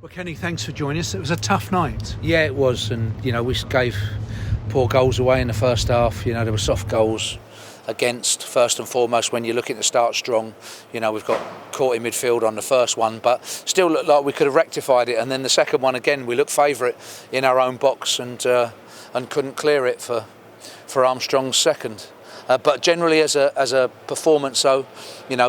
Well, Kenny, thanks for joining us. It was a tough night. Yeah, it was, and we gave poor goals away in the first half. There were soft goals against, first and foremost, when you're looking to start strong. We've got caught in midfield on the first one, but still looked like we could have rectified it. And then the second one, again, we looked favourite in our own box and couldn't clear it for Armstrong's second. But generally, as a performance, though,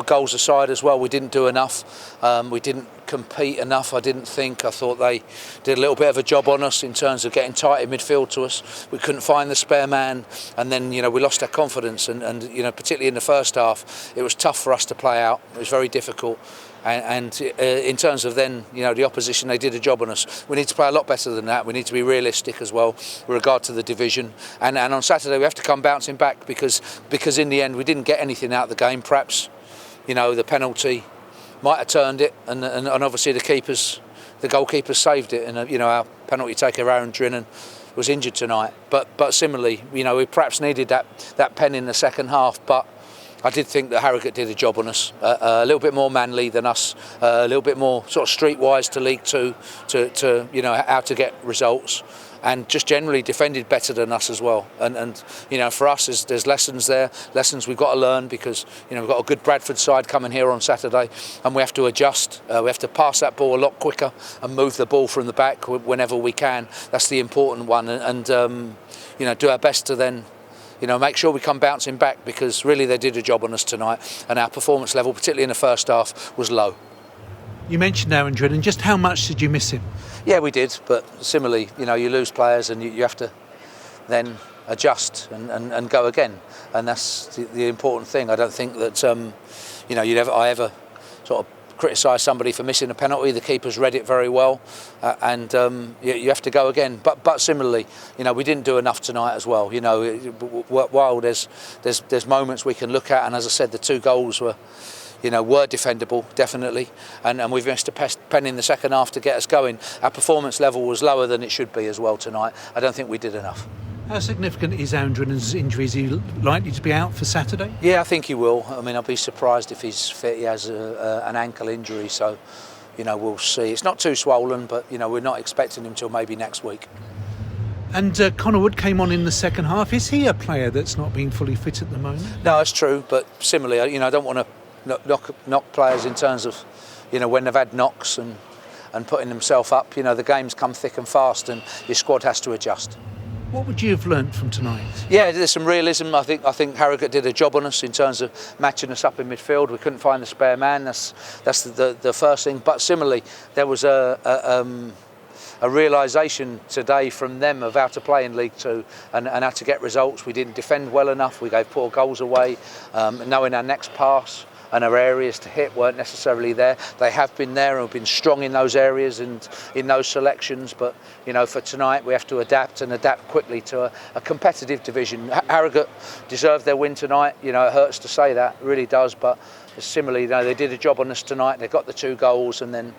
goals aside as well, we didn't do enough. We didn't compete enough. I thought they did a little bit of a job on us in terms of getting tight in midfield to us. We couldn't find the spare man, and then we lost our confidence. And particularly in the first half, it was tough for us to play out. It was very difficult. And in terms of then, the opposition, they did a job on us. We need to play a lot better than that. We need to be realistic as well with regard to the division. And on Saturday we have to come bouncing back because in the end we didn't get anything out of the game. Perhaps, the penalty might have turned it, and obviously the goalkeepers saved it. And our penalty taker Aaron Drinnen was injured tonight. But similarly, we perhaps needed that pen in the second half. But I did think that Harrogate did a job on us, a little bit more manly than us, a little bit more sort of streetwise to League Two, to how to get results, and just generally defended better than us as well. And for us, there's lessons there, lessons we've got to learn because we've got a good Bradford side coming here on Saturday, and we have to adjust. We have to pass that ball a lot quicker and move the ball from the back whenever we can. That's the important one, and do our best to then make sure we come bouncing back, because really they did a job on us tonight, and our performance level, particularly in the first half, was low. You mentioned Aaron Drinnen. Just how much did you miss him? Yeah, we did, but similarly, you lose players and you have to then adjust and go again, and that's the important thing. I don't think that I ever sort of criticise somebody for missing a penalty. The keeper's read it very well, and you have to go again. But similarly, we didn't do enough tonight as well. While there's moments we can look at, and as I said, the two goals were defendable, definitely, and we've missed a pen in the second half to get us going. Our performance level was lower than it should be as well tonight. I don't think we did enough. How significant is Aaron Drinnen's injury? Is he likely to be out for Saturday? Yeah, I think he will. I mean, I'll be surprised if he's fit. He has an ankle injury, so we'll see. It's not too swollen, but we're not expecting him till maybe next week. And Connor Wood came on in the second half. Is he a player that's not being fully fit at the moment? No, it's true, but similarly, I don't want to knock players in terms of when they've had knocks and putting themselves up. The games come thick and fast, and your squad has to adjust. What would you have learnt from tonight? Yeah, there's some realism. I think Harrogate did a job on us in terms of matching us up in midfield. We couldn't find the spare man. That's the first thing. But similarly, there was a realisation today from them of how to play in League Two and how to get results. We didn't defend well enough. We gave poor goals away. Knowing our next pass and our areas to hit weren't necessarily there. They have been there and have been strong in those areas and in those selections, but for tonight we have to adapt quickly to a competitive division. Harrogate deserved their win tonight. It hurts to say that, it really does, but similarly, they did a job on us tonight. They got the two goals, and then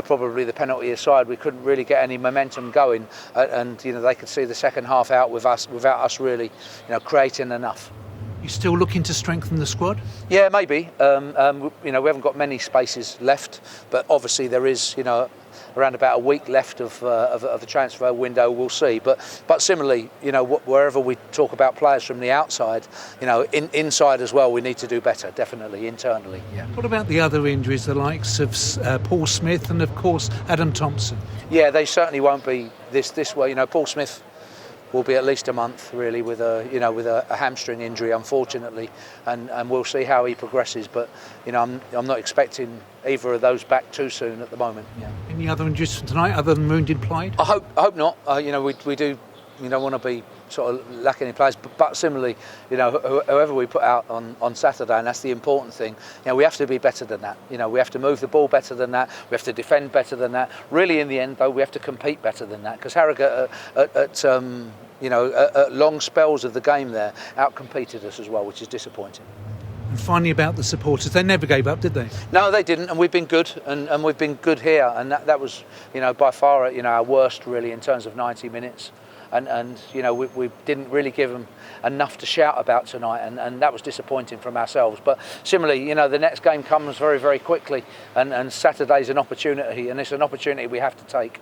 probably the penalty aside, we couldn't really get any momentum going, and they could see the second half out without us really creating enough. You still looking to strengthen the squad? Yeah, maybe. We haven't got many spaces left, but obviously there is, around about a week left of the transfer window. We'll see. But similarly, wherever we talk about players from the outside, inside as well, we need to do better, definitely, internally. Yeah. What about the other injuries, the likes of Paul Smith and, of course, Adam Thompson? Yeah, they certainly won't be this way. Paul Smith will be at least a month really with a hamstring injury, unfortunately, and we'll see how he progresses. But I'm not expecting either of those back too soon at the moment. Yeah. Any other injuries from tonight other than wounded players? I hope not. We do don't want to be sort of lacking in players, but similarly, whoever we put out on Saturday, and that's the important thing. We have to be better than that. We have to move the ball better than that. We have to defend better than that. Really, in the end, though, we have to compete better than that, because Harrogate at long spells of the game there outcompeted us as well, which is disappointing. And finally, about the supporters, they never gave up, did they? No, they didn't, and we've been good, and we've been good here, and that was by far our worst really in terms of 90 minutes. and you know, we didn't really give them enough to shout about tonight, and that was disappointing from ourselves. But similarly, you know, the next game comes very, very quickly, and Saturday's an opportunity, and it's an opportunity we have to take.